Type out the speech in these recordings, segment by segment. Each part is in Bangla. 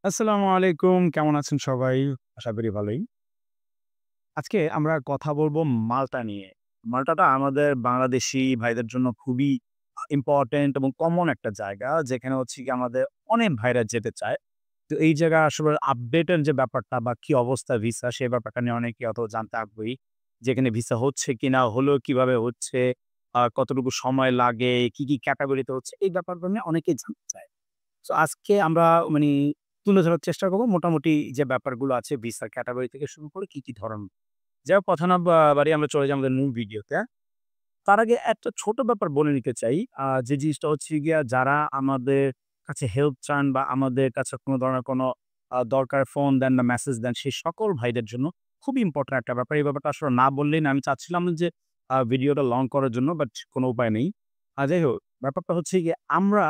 আসসালামু আলাইকুম। কেমন আছেন সবাই? আশা করি ভালোই। আজকে আমরা কথা বলব মাল্টা নিয়ে। মাল্টাটা আমাদের বাংলাদেশী ভাইদের জন্য খুবই ইম্পোর্টেন্ট এবং কমন একটা জায়গা। যেখানে হচ্ছে গিয়ে আমাদের অনেক ভাইরা যেতে চায়। তো এই জায়গায় আসলে আপডেটের যে ব্যাপারটা বা কি অবস্থা ভিসা সে ব্যাপারটা নিয়ে অনেকে অত জানতে আগ্রহী। যেখানে ভিসা হচ্ছে কিনা, হলো কিভাবে হচ্ছে, কতটুকু সময় লাগে, কি ক্যাটেগরিতে হচ্ছে এই ব্যাপারগুলো নিয়ে অনেকেই জানতে চায়। সো আজকে আমরা মানি তুলে ধরার চেষ্টা করব মোটামুটি যে ব্যাপারগুলো আছে ভিসার ক্যাটেগরি থেকে শুরু করে কি ধরন। যাই হোক কথা না বাড়িয়ে আমরা চলে যাই আমাদের মূল ভিডিওতে। তার আগে একটা ছোট ব্যাপার বলে নিতে চাই। যে জিনিসটা হচ্ছে গিয়া যারা আমাদের কাছে হেল্প চান বা আমাদের কাছে কোনো ধরনের কোনো দরকার ফোন দেন বা মেসেজ দেন সেই সকল ভাইদের জন্য খুবই ইম্পোর্টেন্ট একটা ব্যাপার। এই ব্যাপারটা আসলে না বললেই না। আমি চাচ্ছিলাম যে ভিডিওটা লং করার জন্য বাট কোনো উপায় নেই। যাই হোক ব্যাপারটা হচ্ছে গিয়ে আমরা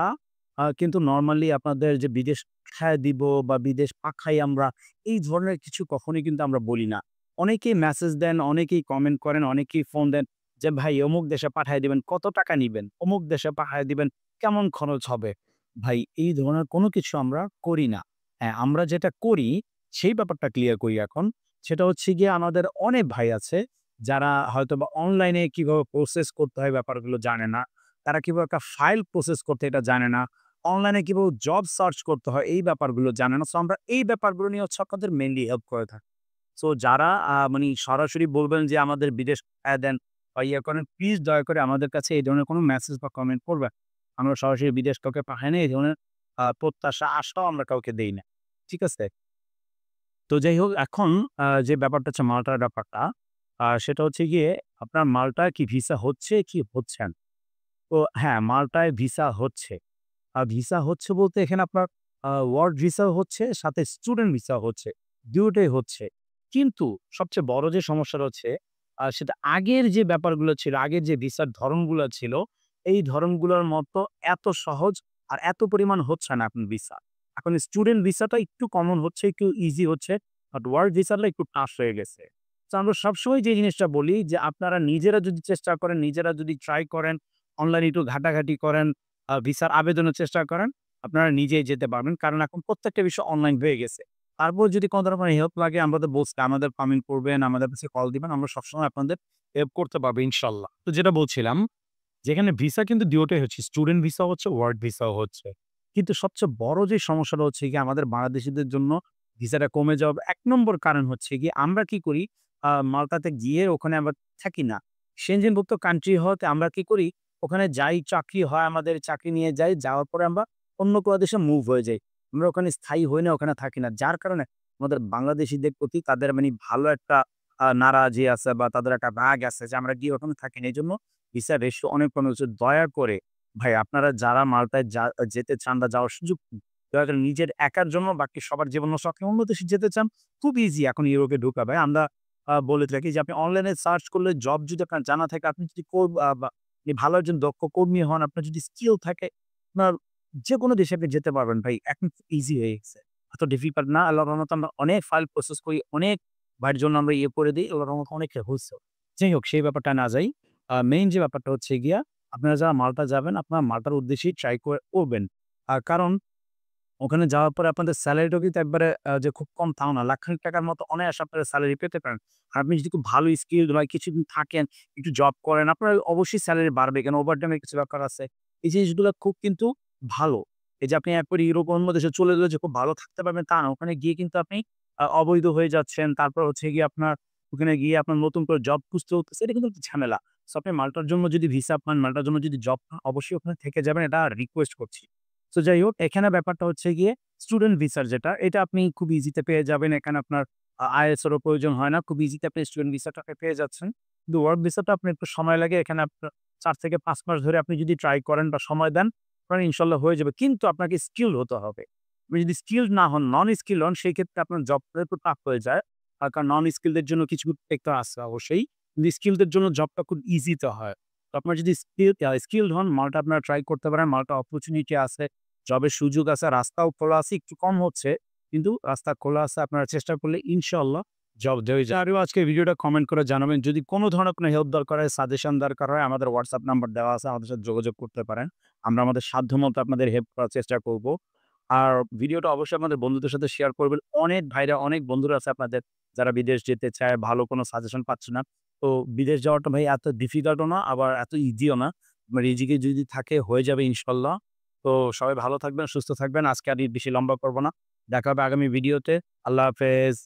কিন্তু নরমালি আপনাদের যে বিদেশ পাঠায় দিব বা বিদেশ পাঠাই আমরা এই ধরনের কিছু কখনোই কিন্তু আমরা বলি না। অনেকেই মেসেজ দেন, অনেকেই কমেন্ট করেন, অনেকেই ফোন দেন। যে ভাই অমুক দেশে পাঠায় দিবেন, কত টাকা নিবেন? অমুক দেশে পাঠায় দিবেন, কেমন খরচ হবে? ভাই এই ধরনের কোনো কিছু আমরা করি না। হ্যাঁ, আমরা যেটা করি সেই ব্যাপারটা ক্লিয়ার করি এখন। সেটা হচ্ছে গিয়ে আমাদের অনেক ভাই আছে যারা হয়তোবা অনলাইনে কিভাবে প্রসেস করতে হয় ব্যাপারগুলো জানে না। তারা কিভাবে একটা ফাইল প্রসেস করতে এটা জানে না। অনলাইনে কিভাবে জব সার্চ করতে হয় এই ব্যাপারগুলো জানে না। সো আমরা এই ব্যাপারগুলো নিয়ে হচ্ছে আপনাদের মেইনলি হেল্প করে থাকি। সো যারা মানি সরাসরি বলবেন যে আমাদের বিদেশ দেন বা ইয়ে করেন, প্লিজ দয়া করে আমাদের কাছে এই ধরনের কোনো মেসেজ বা কমেন্ট করবেন। আমরা সরাসরি বিদেশ কাউকে পাঠাই না। এই ধরনের প্রত্যাশা, আশাও আমরা কাউকে দেই না। ঠিক আছে? তো যাই হোক এখন যে ব্যাপারটা হচ্ছে মাল্টার ব্যাপারটা, সেটা হচ্ছে গিয়ে আপনার মাল্টায় কি ভিসা হচ্ছে কি হচ্ছে না? তো হ্যাঁ, মাল্টায় ভিসা হচ্ছে। ভিসা হচ্ছে বলতে এখানে আপনার ওয়ার্ক ভিসাও হচ্ছে, সাথে স্টুডেন্ট ভিসাও হচ্ছে। ২ টাই হচ্ছে। কিন্তু সবচেয়ে বড় যে সমস্যাটা হচ্ছে সেটা আগের যে ব্যাপারগুলো ছিল, আগের যে ভিসার ধরনগুলো ছিল, এই ধরনগুলোর মতো এত সহজ আর এত পরিমাণ হচ্ছে না এখন ভিসা। এখন স্টুডেন্ট ভিসাটা একটু কমন হচ্ছে, একটু ইজি হচ্ছে। বাট ওয়ার্ক ভিসাটা একটু টাফ হয়ে গেছে। তো আমরা সবসময় যে জিনিসটা বলি যে আপনারা নিজেরা যদি চেষ্টা করেন, নিজেরা যদি ট্রাই করেন, অনলাইনে একটু ঘাটাঘাটি করেন, ভিসার আবেদনের চেষ্টা করেন, আপনারা নিজেই যেতে পারবেন। কারণ এখন প্রত্যেকটা বিষয় অনলাইন হয়ে গেছে। তারপর যদি কোন ধরনের হেল্প লাগে আমরা তো বলছি আমাদের কমেন্ট করবেন, আমাদের কাছে কল দিবেন। আমরা সবসময় আপনাদের হেল্প করতে পারবো ইনশাল্লাহ। তো যেটা বলছিলাম, যেখানে ভিসা কিন্তু ২ টাই হচ্ছে। স্টুডেন্ট ভিসাও হচ্ছে, ওয়ার্ক ভিসাও হচ্ছে। কিন্তু সবচেয়ে বড় যে সমস্যাটা হচ্ছে গিয়ে আমাদের বাংলাদেশীদের জন্য ভিসাটা কমে যাওয়ার ১ নম্বর কারণ হচ্ছে গিয়ে আমরা কি করি মাল্টাতে গিয়ে ওখানে আমরা থাকি না। সেনজেনভুক্ত কান্ট্রি হওয়াতে আমরা কি করি ওখানে যাই চাকরি হয় আমাদের চাকরি নিয়ে যাই। যাওয়ার পরে আমরা অন্য কোন দেশে মুভ হয়ে যাই। আমরা ওখানে স্থায়ী হই না, ওখানে থাকি না। যার কারণে আমাদের বাংলাদেশীদের প্রতি তাদের মানি ভালো একটা নারাজি আছে বা তাদের একটা রাগ আছে যে আমরা গিয়ে ওখানে থাকি না। এজন্য ভিসা রেশিও অনেক কমে গেছে। দয়া করে ভাই আপনারা যারা মাল্টায় যেতে চান বা যাওয়ার সুযোগ দয়া করে নিজের একার জন্য বাকি সবার জীবন নষ্ট আপনি অন্য দেশে যেতে চান, খুব ইজি এখন ইউরোপে ঢোকা ভাই। আমরা বলে থাকি যে আপনি অনলাইনে সার্চ করলে জব যদি আপনার জানা থাকে, আপনি যদি বা আপনি ভালো একজন দক্ষ কর্মী হন, আপনার যদি স্কিল থাকে, আপনার যেকোনো দেশে আপনি যেতে পারবেন ভাই। এখন ইজি হয়ে গেছে। এত ডিফিকাল্ট না। আল্লাহর রহমতে আমরা অনেক ফাইল প্রসেস করি, অনেক ভাইয়ের জন্য আমরা ইয়ে করে দেই। আল্লাহর রহমতে অনেকটা হইছেও। যাই হোক সেই ব্যাপারটা না যাই। মেইন যে ব্যাপারটা হচ্ছে গিয়া, আপনারা যারা মাল্টা যাবেন, আপনারা মাল্টার উদ্দেশ্যেই ট্রাই করবেন। কারণ ওখানে যাওয়ার পরে আপনাদের সেলারিটাও কিন্তু একবারে যে খুব কম তাও না। লাখ-খানেক টাকার মতো অনায়াসে আপনারা সেলারি পেতে পারেন। আর আপনি যদি খুব ভালো স্কিলড বা কিছুদিন থাকেন, একটু জব করেন, আপনার অবশ্যই সেলারি বাড়বে। কেন ওভারটাইম এর কিছু ব্যাপার আছে। এই জিনিসগুলা খুব কিন্তু ভালো। এই যে আপনি একবারে ইউরোপ অন্য দেশে চলে গেলে যে খুব ভালো থাকতে পারবেন তা না। ওখানে গিয়ে কিন্তু আপনি অবৈধ হয়ে যাচ্ছেন। তারপর হচ্ছে গিয়ে আপনার ওখানে গিয়ে আপনার নতুন করে জব খুঁজতে হতেছে। এটা কিন্তু একটা ঝামেলা। সো আপনি মাল্টার জন্য যদি ভিসা পান, মাল্টার জন্য যদি জব পান, অবশ্যই ওখানে থেকে যাবেন এটা রিকোয়েস্ট করছি। সো যাই হোক এখানে ব্যাপারটা হচ্ছে গিয়ে স্টুডেন্ট ভিসার যেটা, এটা আপনি খুব ইজিতে পেয়ে যাবেন। এখানে আপনার IELTS এরও প্রয়োজন হয় না। খুব ইজিতে আপনি স্টুডেন্ট ভিসাটাকে পেয়ে যাচ্ছেন। কিন্তু ওয়ার্ক ভিসাটা আপনার একটু সময় লাগে। এখানে আপনার ৪ থেকে ৫ মাস ধরে আপনি যদি ট্রাই করেন বা সময় দেন, আপনার ইনশাল্লাহ হয়ে যাবে। কিন্তু আপনাকে স্কিলড হতে হবে। আপনি যদি স্কিলড না হন, নন স্কিলড হন, সেই ক্ষেত্রে আপনার জবটা একটু টাফ হয়ে যায়। কারণ নন স্কিলদের জন্য কিছু টেক্টর আছে অবশ্যই। কিন্তু স্কিলদের জন্য জবটা খুব ইজিতে হয়। তো আপনার যদি স্কিলড হন, মাল্টা আপনারা ট্রাই করতে পারেন। মাল্টা অপরচুনিটি আছে। জবের সুযোগ আছে, রাস্তাও খোলা আছে। একটু কম হচ্ছে, কিন্তু রাস্তা খোলা আছে। আপনারা চেষ্টা করলে ইনশাআল্লাহ জব দেওয়া যায়। আরো আজকে ভিডিওটা কমেন্ট করে জানাবেন। যদি কোন ধরনের কোনো হেল্প দরকার হয়, সাজেশন দরকার হয়, আমাদের WhatsApp নাম্বার দেওয়া আছে। আমাদের সাথে যোগাযোগ করতে পারেন। আমরা আমাদের সাধ্যমতো আপনাদের হেল্প করার চেষ্টা করব। আর ভিডিওটা অবশ্যই আপনাদের বন্ধুদের সাথে শেয়ার করবেন। অনেক ভাইরা, অনেক বন্ধুরা আছে আপনাদের যারা বিদেশ যেতে চায়, ভালো কোনো সাজেশন পাচ্ছে না। তো বিদেশ যাওয়াটা ভাই এত ডিফিকাল্টও না, আবার এত ইজিও না। আপনার রিজিকে যদি থাকে হয়ে যাবে ইনশাল্লাহ। তো সবাই ভালো থাকবেন, সুস্থ থাকবেন। আজকে আর বেশি লম্বা করব না। দেখা হবে আগামী ভিডিওতে। আল্লাহ হাফেজ।